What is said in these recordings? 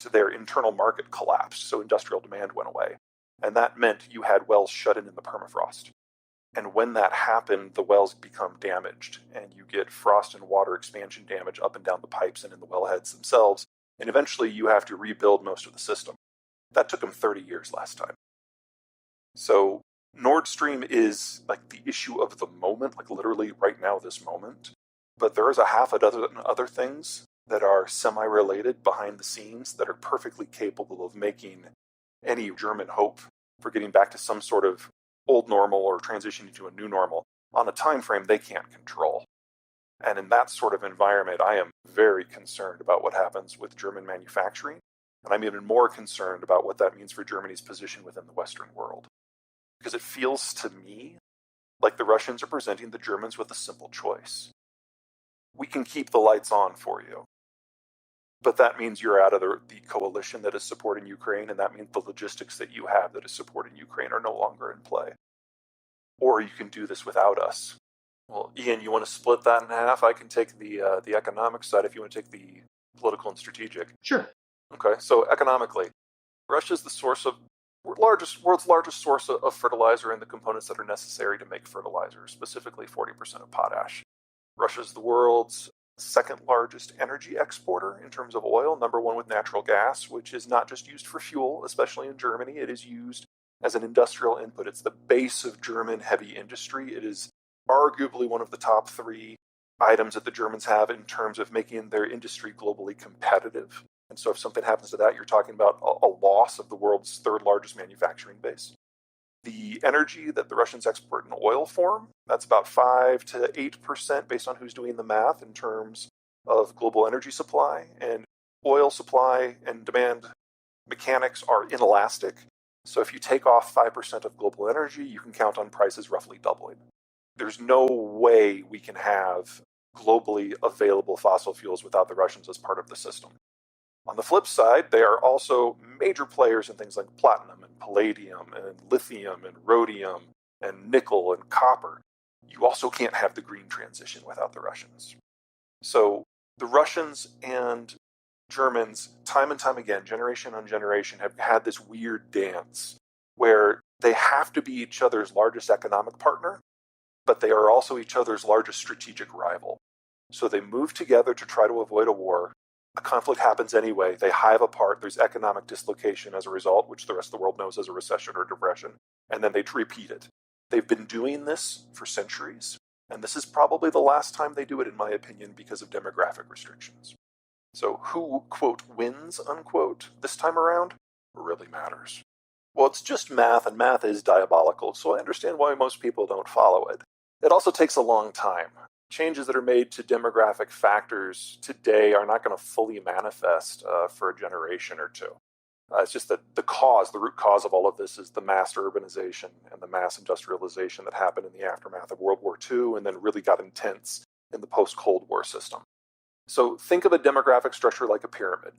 their internal market collapsed, so industrial demand went away. And that meant you had wells shut in the permafrost. And when that happened, the wells become damaged, and you get frost and water expansion damage up and down the pipes and in the wellheads themselves, and eventually you have to rebuild most of the system. That took them 30 years last time. So Nord Stream is like the issue of the moment, like literally right now, this moment. But there is a half a dozen other things that are semi-related behind the scenes that are perfectly capable of making any German hope for getting back to some sort of old normal or transitioning to a new normal on a time frame they can't control. And in that sort of environment, I am very concerned about what happens with German manufacturing, and I'm even more concerned about what that means for Germany's position within the Western world. Because it feels to me like the Russians are presenting the Germans with a simple choice. We can keep the lights on for you, but that means you're out of the coalition that is supporting Ukraine, and that means the logistics that you have that is supporting Ukraine are no longer in play. Or you can do this without us. Well, Ian, you want to split that in half? I can take the economic side if you want to take the political and strategic. Sure. Okay, so economically, Russia is the world's largest source of fertilizer and the components that are necessary to make fertilizer, specifically 40% of potash. Russia is the world's second largest energy exporter in terms of oil, number one with natural gas, which is not just used for fuel, especially in Germany. It is used as an industrial input. It's the base of German heavy industry. It is arguably one of the top three items that the Germans have in terms of making their industry globally competitive. And so if something happens to that, you're talking about a loss of the world's third largest manufacturing base. The energy that the Russians export in oil form, that's about 5 to 8% based on who's doing the math in terms of global energy supply. And oil supply and demand mechanics are inelastic. So if you take off 5% of global energy, you can count on prices roughly doubling. There's no way we can have globally available fossil fuels without the Russians as part of the system. On the flip side, they are also major players in things like platinum and palladium and lithium and rhodium and nickel and copper. You also can't have the green transition without the Russians. So the Russians and Germans, time and time again, generation on generation, have had this weird dance where they have to be each other's largest economic partner, but they are also each other's largest strategic rival. So they move together to try to avoid a war. A conflict happens anyway. They hive apart. There's economic dislocation as a result, which the rest of the world knows as a recession or depression, and then they repeat it. They've been doing this for centuries, and this is probably the last time they do it, in my opinion, because of demographic restrictions. So who, quote, wins, unquote, this time around really matters. Well, it's just math, and math is diabolical, so I understand why most people don't follow it. It also takes a long time. Changes that are made to demographic factors today are not going to fully manifest for a generation or two. It's just that the root cause of all of this is the mass urbanization and the mass industrialization that happened in the aftermath of World War II and then really got intense in the post-Cold War system. So think of a demographic structure like a pyramid,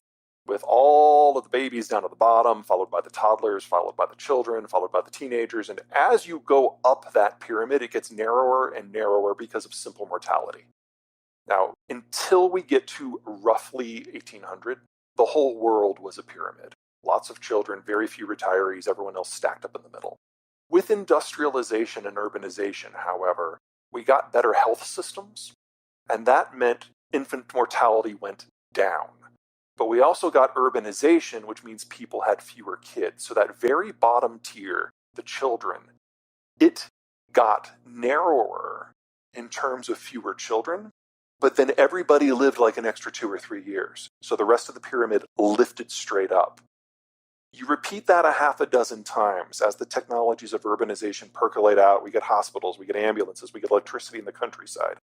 with all of the babies down at the bottom, followed by the toddlers, followed by the children, followed by the teenagers. And as you go up that pyramid, it gets narrower and narrower because of simple mortality. Now, until we get to roughly 1800, the whole world was a pyramid. Lots of children, very few retirees, everyone else stacked up in the middle. With industrialization and urbanization, however, we got better health systems, and that meant infant mortality went down. But we also got urbanization, which means people had fewer kids. So that very bottom tier, the children, it got narrower in terms of fewer children, but then everybody lived like an extra 2 or 3 years. So the rest of the pyramid lifted straight up. You repeat that a half a dozen times as the technologies of urbanization percolate out. We get hospitals, we get ambulances, we get electricity in the countryside.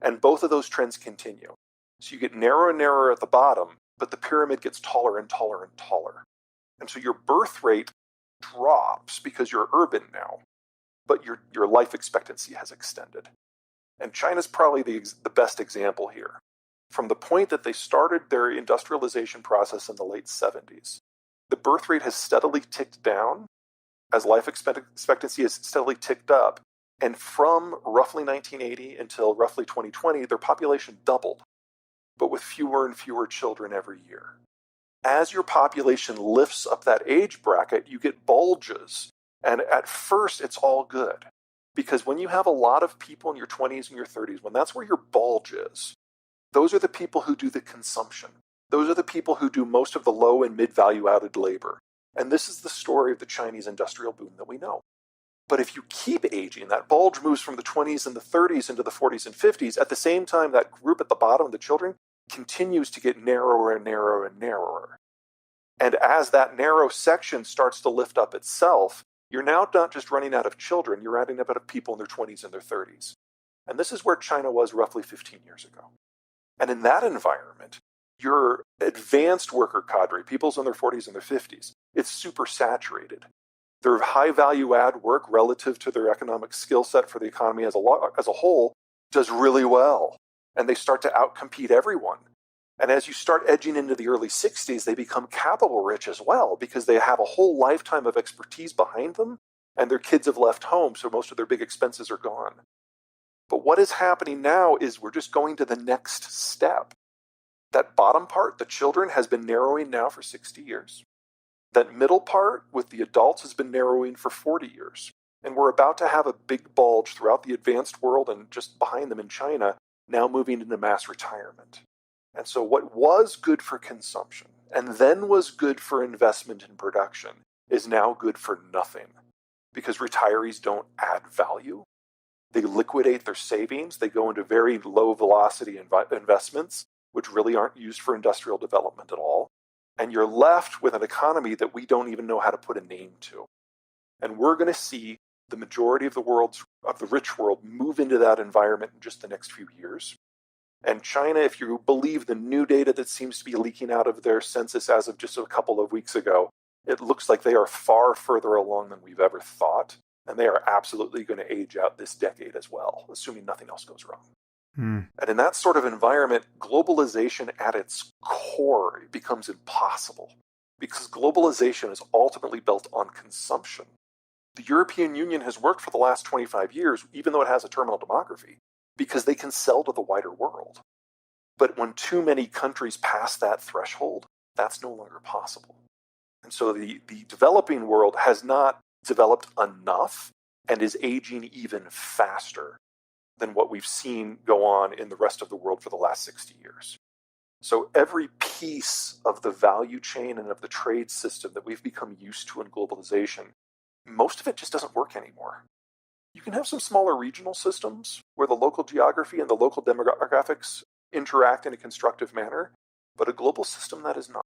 And both of those trends continue. So you get narrower and narrower at the bottom, but the pyramid gets taller and taller and taller. And so your birth rate drops because you're urban now, but your life expectancy has extended. And China's probably the best example here. From the point that they started their industrialization process in the late 70s, the birth rate has steadily ticked down as life expectancy has steadily ticked up. And from roughly 1980 until roughly 2020, their population doubled, but with fewer and fewer children every year. as your population lifts up that age bracket, you get bulges. And at first, it's all good. Because when you have a lot of people in your 20s and your 30s, when that's where your bulge is, those are the people who do the consumption. Those are the people who do most of the low and mid-value added labor. And this is the story of the Chinese industrial boom that we know. But if you keep aging, that bulge moves from the 20s and the 30s into the 40s and 50s. At the same time, that group at the bottom, the children, continues to get narrower and narrower and narrower. And as that narrow section starts to lift up itself, you're now not just running out of children, you're running out of people in their 20s and their 30s. And this is where China was roughly 15 years ago. And in that environment, your advanced worker cadre, people's in their 40s and their 50s, it's super saturated. Their high value add work relative to their economic skill set for the economy as a whole does really well. And they start to outcompete everyone. And as you start edging into the early 60s, they become capital rich as well because they have a whole lifetime of expertise behind them and their kids have left home, so most of their big expenses are gone. But what is happening now is we're just going to the next step. That bottom part, the children, has been narrowing now for 60 years. That middle part with the adults has been narrowing for 40 years. And we're about to have a big bulge throughout the advanced world and just behind them in China, now moving into mass retirement. And so what was good for consumption and then was good for investment in production is now good for nothing because retirees don't add value. They liquidate their savings. They go into very low velocity investments, which really aren't used for industrial development at all. And you're left with an economy that we don't even know how to put a name to. And we're going to see the majority of the rich world move into that environment in just the next few years. And China, if you believe the new data that seems to be leaking out of their census as of just a couple of weeks ago, it looks like they are far further along than we've ever thought. And they are absolutely going to age out this decade as well, assuming nothing else goes wrong. And in that sort of environment, globalization at its core becomes impossible because globalization is ultimately built on consumption. The European Union has worked for the last 25 years, even though it has a terminal demography, because they can sell to the wider world. But when too many countries pass that threshold, that's no longer possible. And so the developing world has not developed enough and is aging even faster than what we've seen go on in the rest of the world for the last 60 years. So every piece of the value chain and of the trade system that we've become used to in globalization, most of it just doesn't work anymore. You can have some smaller regional systems where the local geography and the local demographics interact in a constructive manner, but a global system that is not.